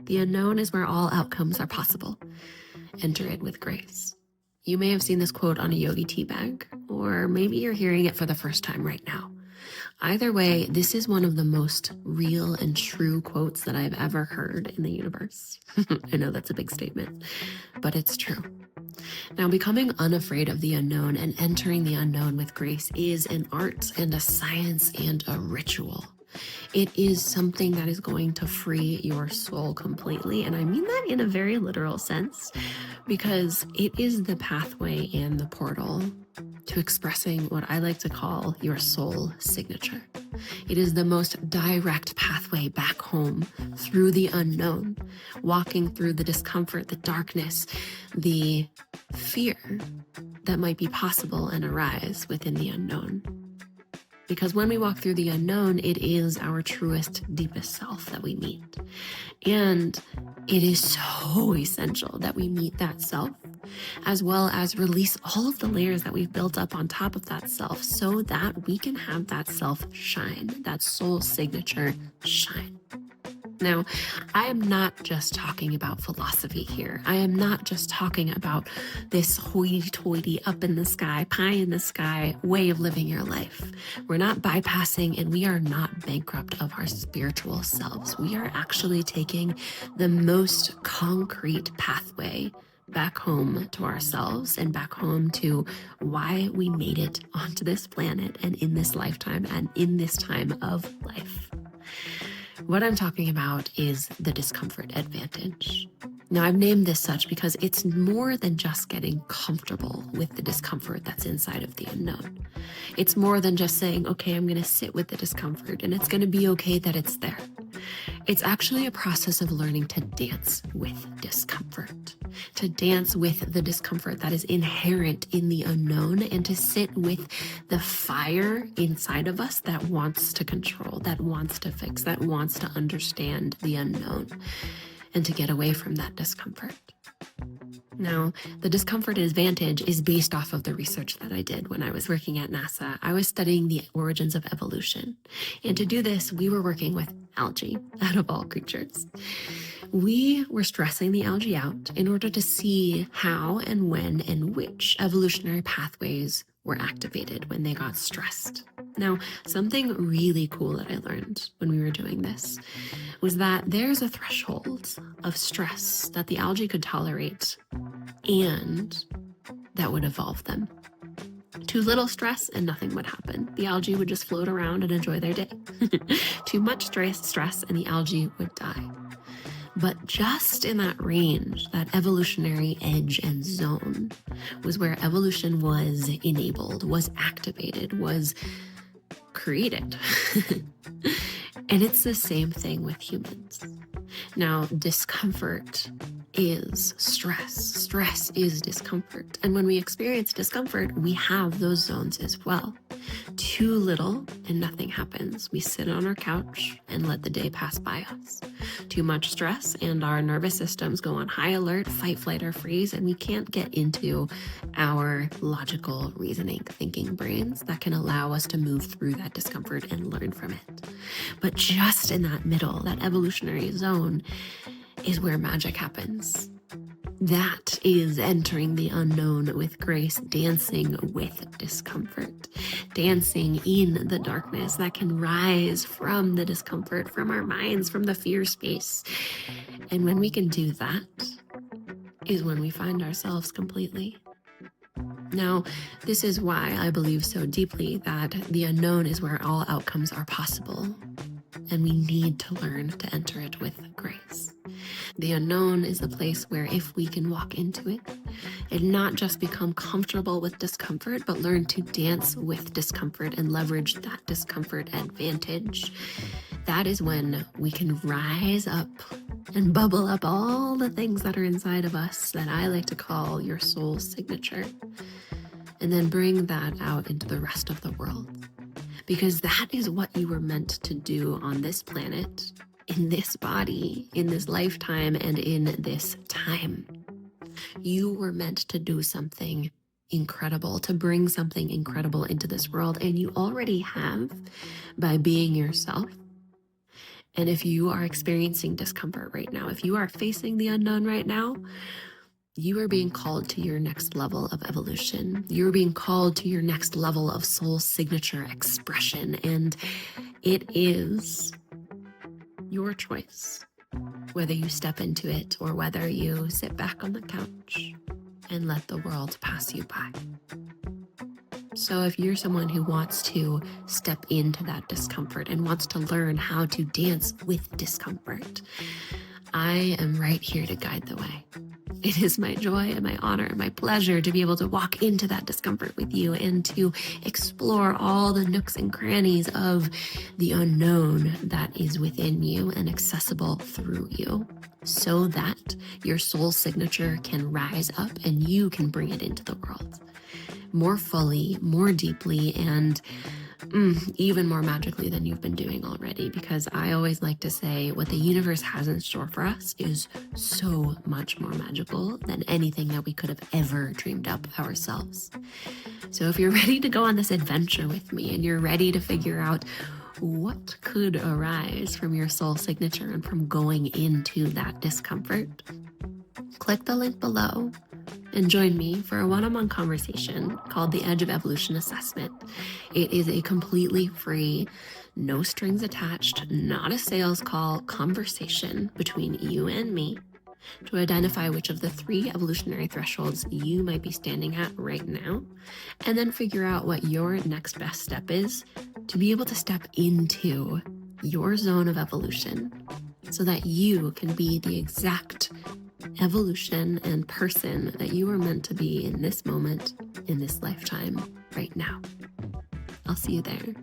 The unknown is where all outcomes are possible. Enter it with grace. You may have seen this quote on a yogi tea bag, or maybe you're hearing it for the first time right now. Either way, this is one of the most real and true quotes that I've ever heard in the universe. I know that's a big statement, but it's true. Now, becoming unafraid of the unknown and entering the unknown with grace is an art and a science and a ritual. It is something that is going to free your soul completely. And I mean that in a very literal sense, because it is the pathway and the portal to expressing what I like to call your soul signature. It is the most direct pathway back home through the unknown, walking through the discomfort, the darkness, the fear that might be possible and arise within the unknown. Because when we walk through the unknown, it is our truest, deepest self that we meet. And it is so essential that we meet that self, as well as release all of the layers that we've built up on top of that self so that we can have that self shine, that soul signature shine. Now, I am not just talking about philosophy here. I am not just talking about this hoity-toity, up in the sky, pie in the sky way of living your life. We're not bypassing and we are not bankrupt of our spiritual selves. We are actually taking the most concrete pathway back home to ourselves and back home to why we made it onto this planet and in this lifetime and in this time of life. What I'm talking about is the discomfort advantage. Now, I've named this such because it's more than just getting comfortable with the discomfort that's inside of the unknown. It's more than just saying, okay, I'm going to sit with the discomfort and it's going to be okay that it's there. It's actually a process of learning to dance with discomfort, to dance with the discomfort that is inherent in the unknown, and to sit with the fire inside of us that wants to control, that wants to fix, that wants to understand the unknown, and to get away from that discomfort. Now, the discomfort advantage is based off of the research that I did when I was working at NASA. I was studying the origins of evolution. And to do this, we were working with algae, out of all creatures. We were stressing the algae out in order to see how and when and which evolutionary pathways were activated when they got stressed. Now, something really cool that I learned when we were doing this was that there's a threshold of stress that the algae could tolerate and that would evolve them. Too little stress and nothing would happen. The algae would just float around and enjoy their day. Too much stress and the algae would die. But just in that range, that evolutionary edge and zone, was where evolution was enabled, was activated, was created. And it's the same thing with humans. Now, discomfort is stress. Stress is discomfort. And when we experience discomfort, we have those zones as well. Too little and nothing happens. We sit on our couch and let the day pass by us. Too much stress and our nervous systems go on high alert, fight, flight, or freeze, and we can't get into our logical, reasoning, thinking brains that can allow us to move through that discomfort and learn from it. But just in that middle, that evolutionary zone, is where magic happens. That is entering the unknown with grace, dancing with discomfort, dancing in the darkness that can rise from the discomfort, from our minds, from the fear space. And when we can do that is when we find ourselves completely. Now, this is why I believe so deeply that the unknown is where all outcomes are possible, and we need to learn to enter it with grace. The unknown is a place where if we can walk into it and not just become comfortable with discomfort, but learn to dance with discomfort and leverage that discomfort advantage, that is when we can rise up and bubble up all the things that are inside of us that I like to call your soul signature, and then bring that out into the rest of the world. Because that is what you were meant to do on this planet, in this body, in this lifetime, and in this time. You were meant to do something incredible, to bring something incredible into this world, and you already have by being yourself And if you are experiencing discomfort right now, if you are facing the unknown right now, you are being called to your next level of evolution. You're being called to your next level of soul signature expression. And it is your choice whether you step into it or whether you sit back on the couch and let the world pass you by. So if you're someone who wants to step into that discomfort and wants to learn how to dance with discomfort, I am right here to guide the way. It is my joy and my honor and my pleasure to be able to walk into that discomfort with you and to explore all the nooks and crannies of the unknown that is within you and accessible through you, so that your soul signature can rise up and you can bring it into the world more fully, more deeply, and even more magically than you've been doing already. Because I always like to say what the universe has in store for us is so much more magical than anything that we could have ever dreamed up ourselves. So if you're ready to go on this adventure with me and you're ready to figure out what could arise from your soul signature and from going into that discomfort, click the link below and join me for a one-on-one conversation called the Edge of Evolution Assessment. It is a completely free, no strings attached, not a sales call conversation between you and me to identify which of the 3 evolutionary thresholds you might be standing at right now, and then figure out what your next best step is to be able to step into your zone of evolution so that you can be the exact evolution and person that you are meant to be in this moment, in this lifetime, right now. I'll see you there.